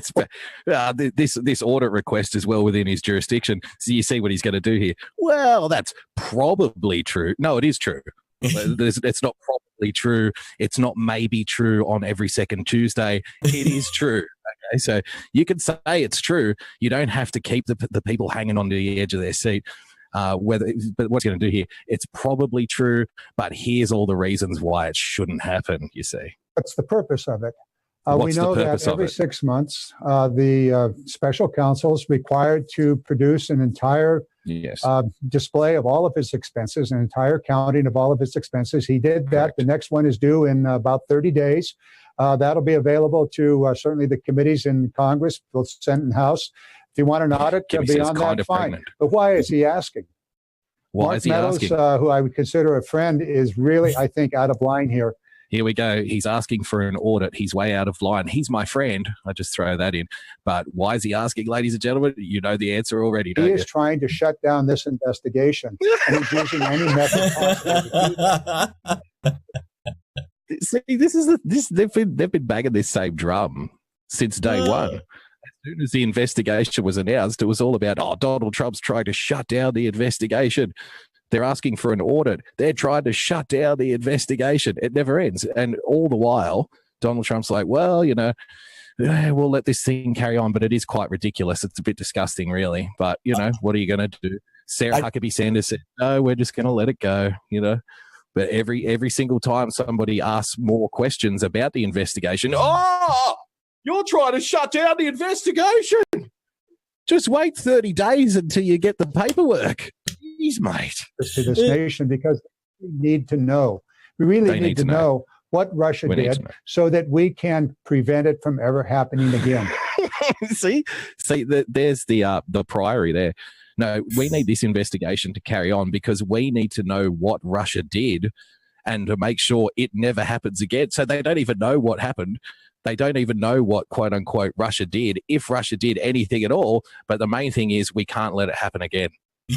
this audit request is well within his jurisdiction. So you see what he's going to do here. Well, that's probably true. No, it is true. It's not probably true. It's not maybe true on every second Tuesday. It is true. Okay, so you can say it's true. You don't have to keep the people hanging on the edge of their seat. But what's going to do here? It's probably true, but here's all the reasons why it shouldn't happen. You see, what's the purpose of it? We know that every 6 months, the special counsel is required to produce an entire display of all of his expenses, an entire counting of all of his expenses. He did that. Correct. The next one is due in about 30 days. That'll be available to certainly the committees in Congress, both Senate and House. If you want an audit beyond that, fine. Pregnant. But why is he asking? Why is he asking? Who I would consider a friend, is really, I think, out of line here. Here we go. He's asking for an audit. He's way out of line. He's my friend. I just throw that in. But why is he asking, ladies and gentlemen? You know the answer already, don't you? He is trying to shut down this investigation, and he's using any method possible. See, they've been banging this same drum since day one. As soon as the investigation was announced, it was all about, Donald Trump's trying to shut down the investigation. They're asking for an audit. They're trying to shut down the investigation. It never ends. And all the while, Donald Trump's like, well, we'll let this thing carry on. But it is quite ridiculous. It's a bit disgusting, really. But, what are you going to do? Sarah Huckabee Sanders said, no, we're just going to let it go, But every single time somebody asks more questions about the investigation, you're trying to shut down the investigation. Just wait 30 days until you get the paperwork. Jeez, mate. To this nation, because we need to know. We really need to know what Russia did so that we can prevent it from ever happening again. See, there's the priority there. No, we need this investigation to carry on because we need to know what Russia did and to make sure it never happens again. So they don't even know what happened. They don't even know what, quote unquote, Russia did, if Russia did anything at all. But the main thing is we can't let it happen again.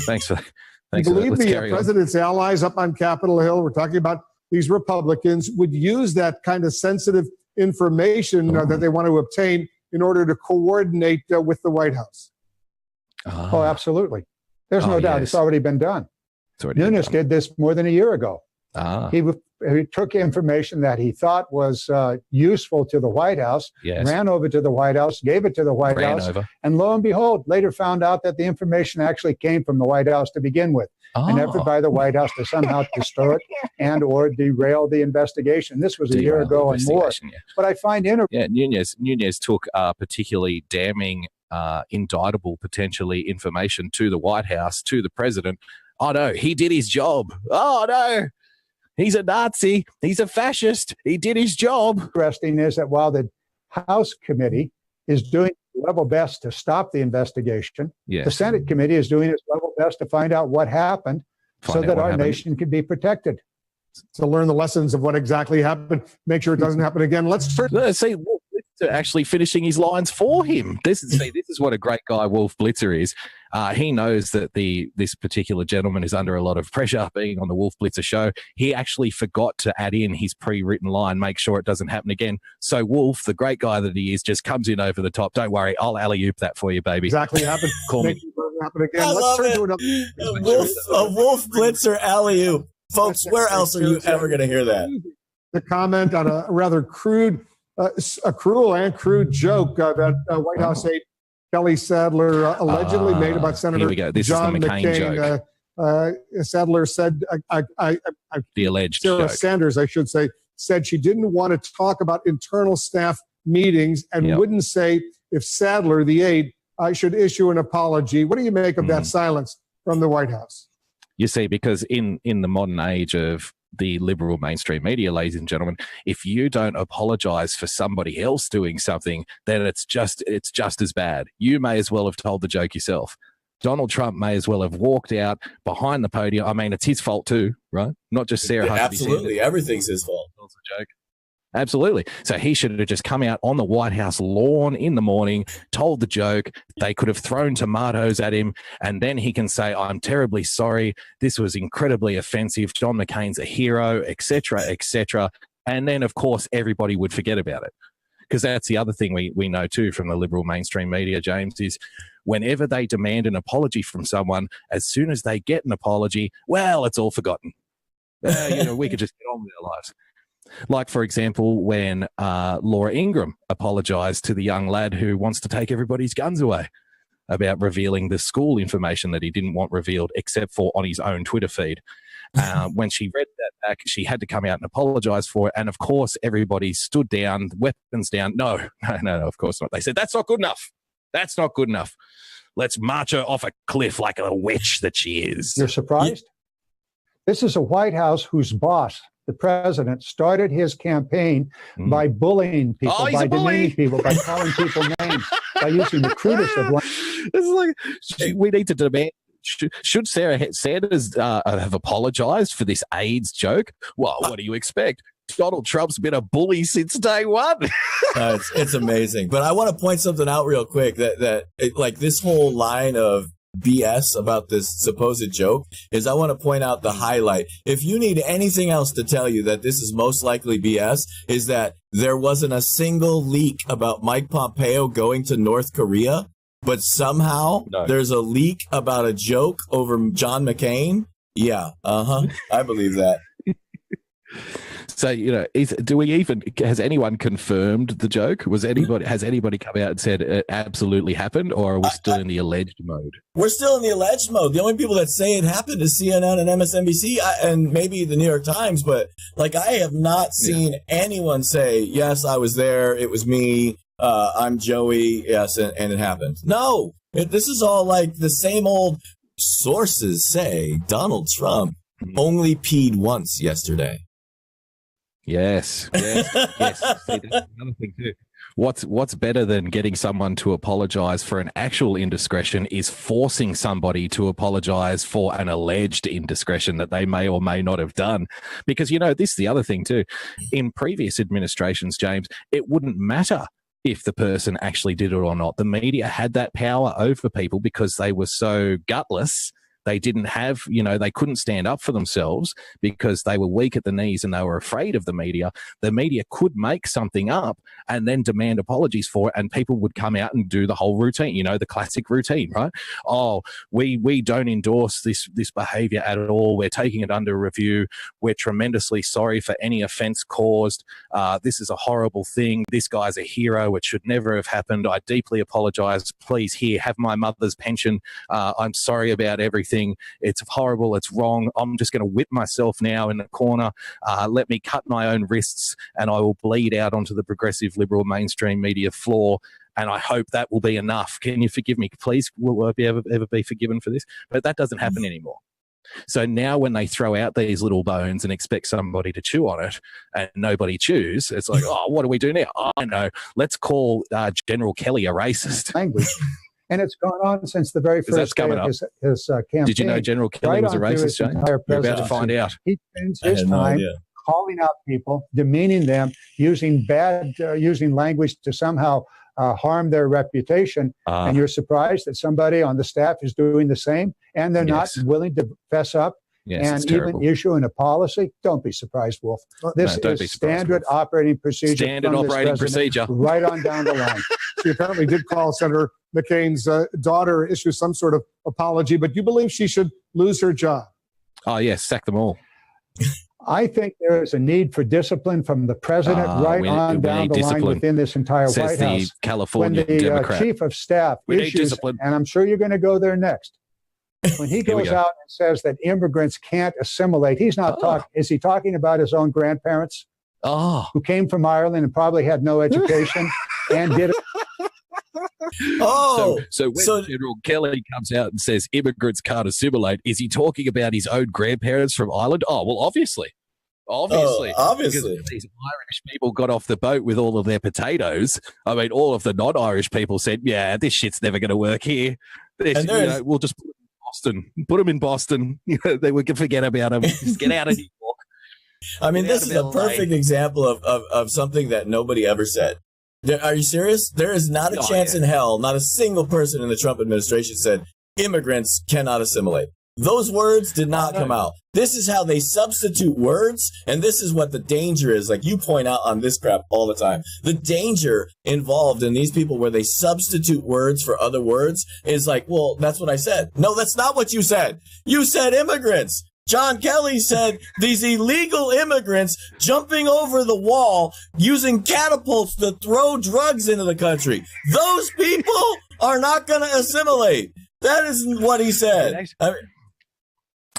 Thanks for that. Believe me, the president's allies up on Capitol Hill, we're talking about these Republicans, would use that kind of sensitive information that they want to obtain in order to coordinate with the White House. Oh, absolutely. There's no doubt. It's already been done. Nunes did this more than a year ago. He took information that he thought was useful to the White House, ran over to the White House, gave it to the White House, and lo and behold, later found out that the information actually came from the White House to begin with, and effort by the White House to somehow distort and or derail the investigation. This was a year ago and more. But I find Nunes took particularly damning, indictable, potentially information to the White House, to the president. Oh no, he did his job. Oh no. He's a Nazi. He's a fascist. He did his job. Interesting is that while the House committee is doing its level best to stop the investigation, the Senate committee is doing its level best to find out what happened so that our nation can be protected. To learn the lessons of what exactly happened, make sure it doesn't happen again. Let's see. Actually finishing his lines for him. This is what a great guy Wolf Blitzer is. He knows that this particular gentleman is under a lot of pressure being on the Wolf Blitzer show. He actually forgot to add in his pre-written line, make sure it doesn't happen again. So Wolf, the great guy that he is, just comes in over the top. Don't worry, I'll alley-oop that for you, baby. Exactly happened. Call me. Happen again. Let's turn to another. A Wolf Blitzer alley-oop. Folks, where else are you ever going to hear that? The comment on a rather crude, a cruel and crude joke that White House aide Kelly Sadler allegedly made about Senator John McCain. Sadler said, the alleged Sarah joke. Sanders, I should say, said she didn't want to talk about internal staff meetings and wouldn't say if Sadler, the aide, should issue an apology. What do you make of that silence from the White House? You see, because in the modern age of the liberal mainstream media, ladies and gentlemen, if you don't apologize for somebody else doing something, then it's just as bad. You may as well have told the joke yourself. Donald Trump may as well have walked out behind the podium. I mean, it's his fault too, right? Not just Sarah Huckabee Absolutely. Sanders. Everything's his fault. It's a joke. Absolutely. So he should have just come out on the White House lawn in the morning, told the joke. They could have thrown tomatoes at him, and then he can say, I'm terribly sorry. This was incredibly offensive. John McCain's a hero, etc., etc. And then, of course, everybody would forget about it. Because that's the other thing we know too from the liberal mainstream media, James, is whenever they demand an apology from someone, as soon as they get an apology, well, it's all forgotten. We could just get on with our lives. Like, for example, when Laura Ingraham apologized to the young lad who wants to take everybody's guns away about revealing the school information that he didn't want revealed except for on his own Twitter feed. When she read that back, she had to come out and apologize for it. And, of course, everybody stood down, weapons down. No, of course not. They said, that's not good enough. That's not good enough. Let's march her off a cliff like a witch that she is. You're surprised? This is a White House whose boss, the president, started his campaign by bullying people, by demeaning people, by calling people names, by using the crudest of language. It's like, we need to demand, should Sarah Sanders have apologized for this AIDS joke? Well, what do you expect? Donald Trump's been a bully since day one. It's amazing. But I want to point something out real quick that like this whole line of BS about this supposed joke is I want to point out the highlight. If you need anything else to tell you that this is most likely BS, is that there wasn't a single leak about Mike Pompeo going to North Korea, but somehow there's a leak about a joke over John McCain. Yeah. I believe that. So, has anyone confirmed the joke? Has anybody come out and said it absolutely happened, or are we still in the alleged mode? We're still in the alleged mode. The only people that say it happened is CNN and MSNBC and maybe the New York Times, but like I have not seen anyone say, yes, I was there. It was me. I'm Joey. Yes. And it happened. No, this is all like the same old sources say Donald Trump only peed once yesterday. Yes. See, that's another thing too. What's better than getting someone to apologize for an actual indiscretion is forcing somebody to apologize for an alleged indiscretion that they may or may not have done. Because, this is the other thing too. In previous administrations, James, it wouldn't matter if the person actually did it or not. The media had that power over people because they were so gutless. They didn't have, they couldn't stand up for themselves because they were weak at the knees and they were afraid of the media. The media could make something up and then demand apologies for it, and people would come out and do the whole routine, the classic routine, right? Oh, we don't endorse this behavior at all. We're taking it under review. We're tremendously sorry for any offense caused. This is a horrible thing. This guy's a hero. It should never have happened. I deeply apologize. Please, here, have my mother's pension. I'm sorry about everything. It's horrible. It's wrong. I'm just going to whip myself now in the corner. Let me cut my own wrists and I will bleed out onto the progressive liberal mainstream media floor. And I hope that will be enough. Can you forgive me? Please, will I ever be forgiven for this? But that doesn't happen anymore. So now when they throw out these little bones and expect somebody to chew on it and nobody chews, it's like, oh, what do we do now? Oh, I know. Let's call General Kelly a racist. Language. And it's gone on since the very first day of his campaign. Did you know General Kelly was a racist, James? You're about to find out. He spends his time calling out people, demeaning them, using language to somehow harm their reputation. And you're surprised that somebody on the staff is doing the same, and they're not willing to fess up and even issuing a policy. Don't be surprised, Wolf. This is standard operating procedure. Standard operating procedure. Right on down the line. She apparently did call Senator McCain's daughter, issue some sort of apology, but you believe she should lose her job? Oh, yes, sack them all. I think there is a need for discipline from the president on down the line within this entire White House. California when the Democrat. chief of staff issues, and I'm sure you're going to go there next. When he goes out and says that immigrants can't assimilate, he's not talking. Is he talking about his own grandparents who came from Ireland and probably had no education and did it? So when General Kelly comes out and says immigrants can't assimilate, is he talking about his own grandparents from Ireland? Oh, well, obviously. Because these Irish people got off the boat with all of their potatoes. I mean, all of the non-Irish people said, yeah, this shit's never going to work here. We'll just put them in Boston. They would forget about them. Just get out of New York. I mean, this is a perfect example of something that nobody ever said. Are you serious? There is not a chance in hell, not a single person in the Trump administration said immigrants cannot assimilate. Those words did not come out. This is how they substitute words, and this is what the danger is. Like you point out on this crap all the time. The danger involved in these people where they substitute words for other words is like, well, that's what I said. No, that's not what you said. You said immigrants. John Kelly said these illegal immigrants jumping over the wall using catapults to throw drugs into the country. Those people are not going to assimilate. That isn't what he said.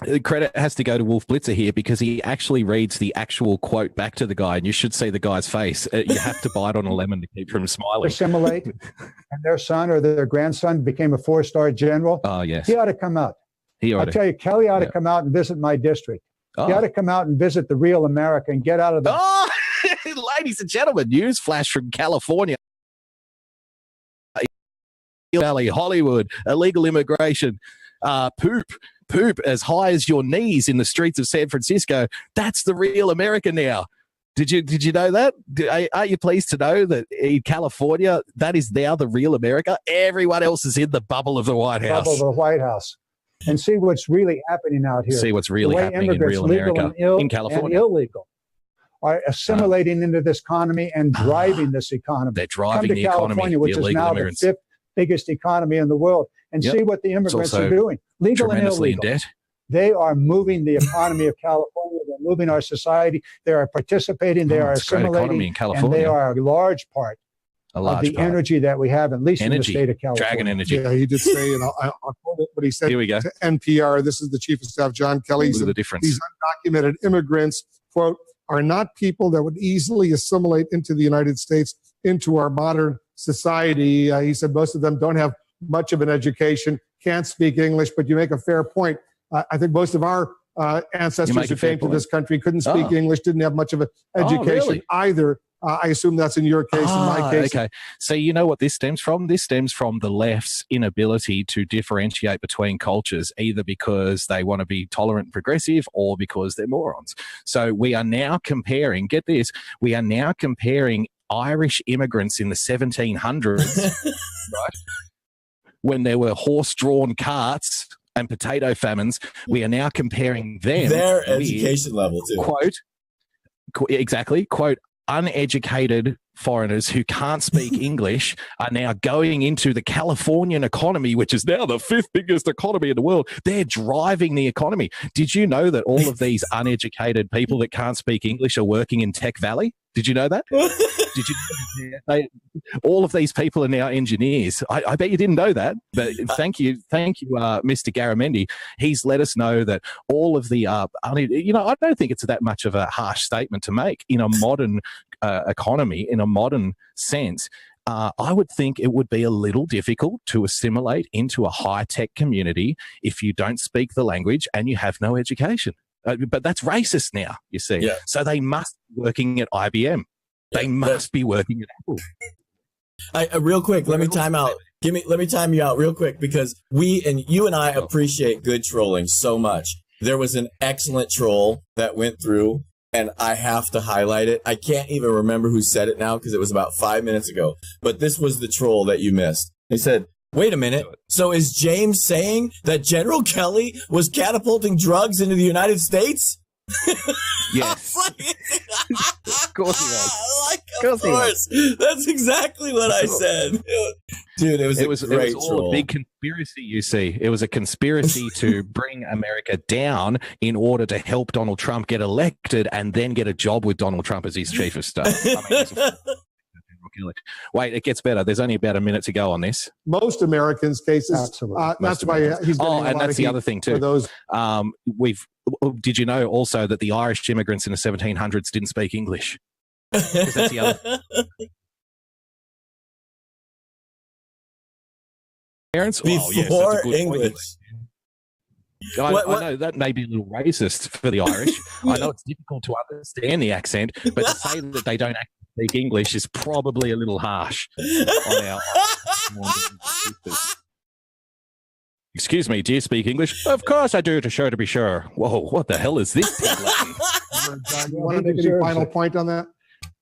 The credit has to go to Wolf Blitzer here because he actually reads the actual quote back to the guy, and you should see the guy's face. You have to bite on a lemon to keep from smiling. Assimilate, and their son or their grandson became a 4-star general. Oh, yes. He ought to come out. I tell you, Kelly ought to come out and visit my district. He ought to come out and visit the real America and get out of the... Oh, ladies and gentlemen, news flash from California. Valley, Hollywood, illegal immigration, poop as high as your knees in the streets of San Francisco. That's the real America now. Did you know that? Aren't you pleased to know that in California, that is now the real America? Everyone else is in the bubble of the White House. Bubble of the White House. And see what's really happening out here. See what's really happening in real America, in California. And illegal are assimilating into this economy and driving this economy. They're driving the economy, which is now immigrants. The 5th biggest economy in the world. And see what the immigrants are doing. Legal and illegal. In debt. They are moving the economy of California. They're moving our society. They are participating. They are assimilating. In California. And they are a large part of the energy that we have, at least in the state of California. Dragon energy. Yeah, he did say, and I'll quote it, but he said to NPR, this is the Chief of Staff, John Kelly. Look at the difference. These undocumented immigrants, quote, are not people that would easily assimilate into the United States, into our modern society. He said most of them don't have much of an education, can't speak English, but you make a fair point. I think most of our ancestors who came to this country couldn't speak English, didn't have much of an education either. I assume that's in your case, in my case. Okay. So you know what this stems from? This stems from the left's inability to differentiate between cultures, either because they want to be tolerant and progressive or because they're morons. So we are now comparing, get this, we are now comparing Irish immigrants in the 1700s, right? When there were horse-drawn carts and potato famines, we are now comparing them. Their education level, too. Quote, uneducated foreigners who can't speak English are now going into the Californian economy, which is now the 5th biggest economy in the world. They're driving the economy. Did you know that all of these uneducated people that can't speak English are working in Tech Valley? Did you know that? Did you know all of these people are now engineers? I bet you didn't know that, but thank you, Mr. Garamendi. He's let us know that all of the, I don't think it's that much of a harsh statement to make in a modern economy, in a modern sense. I would think it would be a little difficult to assimilate into a high-tech community if you don't speak the language and you have no education. But that's racist now, you see. Yeah. So they must be working at IBM. They must be working at Apple. Real quick, let me time out. Let me time you out real quick, because you and I appreciate good trolling so much. There was an excellent troll that went through, and I have to highlight it. I can't even remember who said it now because it was about 5 minutes ago. But this was the troll that you missed. He said, wait a minute. So is James saying that General Kelly was catapulting drugs into the United States? Yes. Of course he was. Of course. That's exactly what I said. Dude, it was all a big conspiracy, you see. It was a conspiracy to bring America down in order to help Donald Trump get elected and then get a job with Donald Trump as his chief of staff. Wait, it gets better. There's only about a minute to go on this. Most Americans' cases. Absolutely. That's why he's getting and that's the other thing too. Those. Did you know also that the Irish immigrants in the 1700s didn't speak English? Because that's the other. Parents before English. I know that may be a little racist for the Irish. I know it's difficult to understand the accent, but to say that they don't actually speak English is probably a little harsh on our. Excuse me, do you speak English? Of course I do, to be sure. Whoa, what the hell is this? You want to make any final point on that?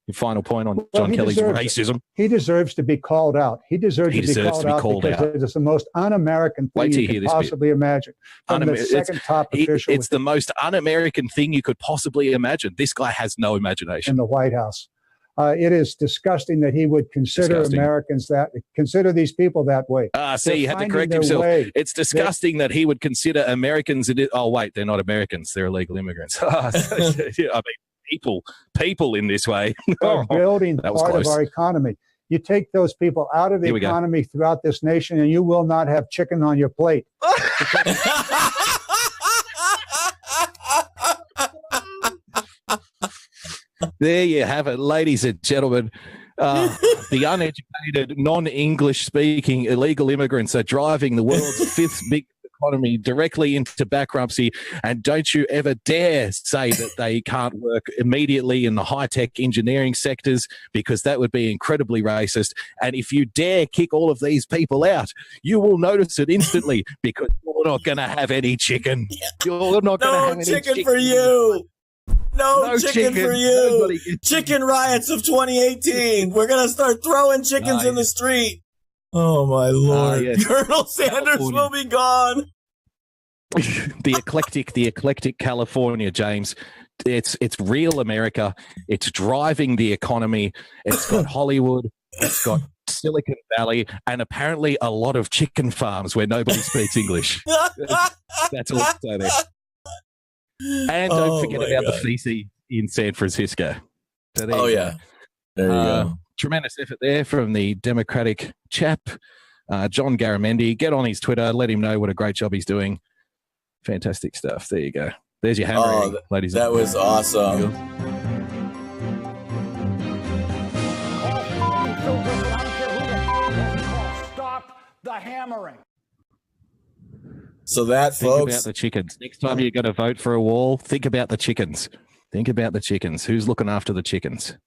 Your final point on John Kelly's racism? He deserves to be called out. He deserves to be called out because it's the most un-American thing you could possibly imagine. It's the most un-American thing you could possibly imagine. This guy has no imagination. In the White House. It is disgusting that he would consider consider these people that way. See, he had to correct himself. It's disgusting that he would consider Americans. Oh, wait, they're not Americans. They're illegal immigrants. I mean, people in this way. Building part of our economy. You take those people out of the economy throughout this nation, and you will not have chicken on your plate. There you have it, ladies and gentlemen. The uneducated, non-English speaking illegal immigrants are driving the world's 5th big economy directly into bankruptcy. And don't you ever dare say that they can't work immediately in the high-tech engineering sectors, because that would be incredibly racist. And if you dare kick all of these people out, you will notice it instantly, because you're not going to have any chicken. You're not going to have any chicken for you. No chicken for you. Chicken riots of 2018. We're going to start throwing chickens in the street. Oh, my Lord. Yes. Colonel Sanders will be gone. The eclectic California, James. It's real America. It's driving the economy. It's got Hollywood. It's got Silicon Valley, and apparently a lot of chicken farms where nobody speaks English. That's also there. And don't forget about the feces in San Francisco. So there you go. Tremendous effort there from the Democratic chap, John Garamendi. Get on his Twitter. Let him know what a great job he's doing. Fantastic stuff. There you go. There's your hammering, ladies and gentlemen. That was awesome. Stop the hammering. So that, think folks. About the chickens. Next time you're going to vote for a wall, think about the chickens. Think about the chickens. Who's looking after the chickens?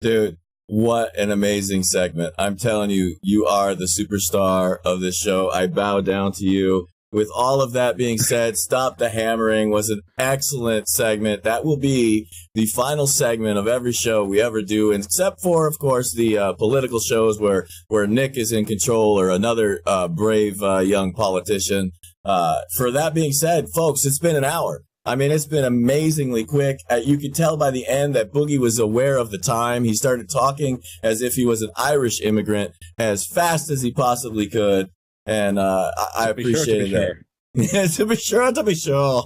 Dude, what an amazing segment. I'm telling you, you are the superstar of this show. I bow down to you. With all of that being said, Stop the Hammering was an excellent segment. That will be the final segment of every show we ever do, except for, of course, the political shows where Nick is in control or another brave young politician. For that being said, folks, it's been an hour. I mean, it's been amazingly quick. You could tell by the end that Boogie was aware of the time. He started talking as if he was an Irish immigrant as fast as he possibly could. And I appreciate that. Yeah, to be sure. To be sure.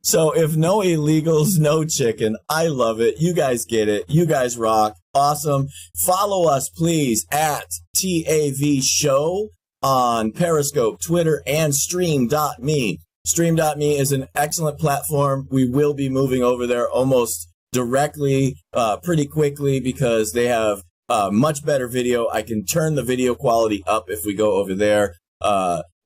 So if no illegals, no chicken. I love it. You guys get it. You guys rock. Awesome. Follow us, please, at TAVshow on Periscope, Twitter, and Stream.me. Stream.me is an excellent platform. We will be moving over there almost directly, pretty quickly, because they have much better video. I can turn the video quality up if we go over there.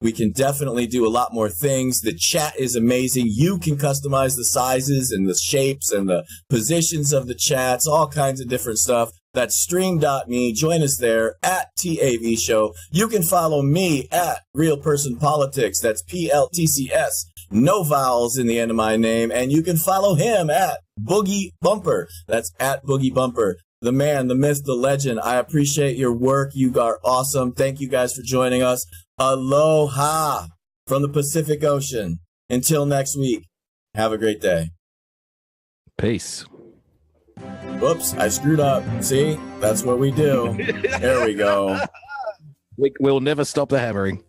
We can definitely do a lot more things. The chat is amazing. You can customize the sizes and the shapes and the positions of the chats, all kinds of different stuff. That's stream.me. Join us there at TAVshow. You can follow me at Real Person Politics. That's PLTCS. No vowels in the end of my name. And you can follow him at Boogie Bumper. That's at Boogie Bumper. The man, the myth, the legend. I appreciate your work. You are awesome. Thank you guys for joining us. Aloha from the Pacific Ocean. Until next week, have a great day. Peace. Whoops, I screwed up. See, that's what we do. There we go. We'll never stop the hammering.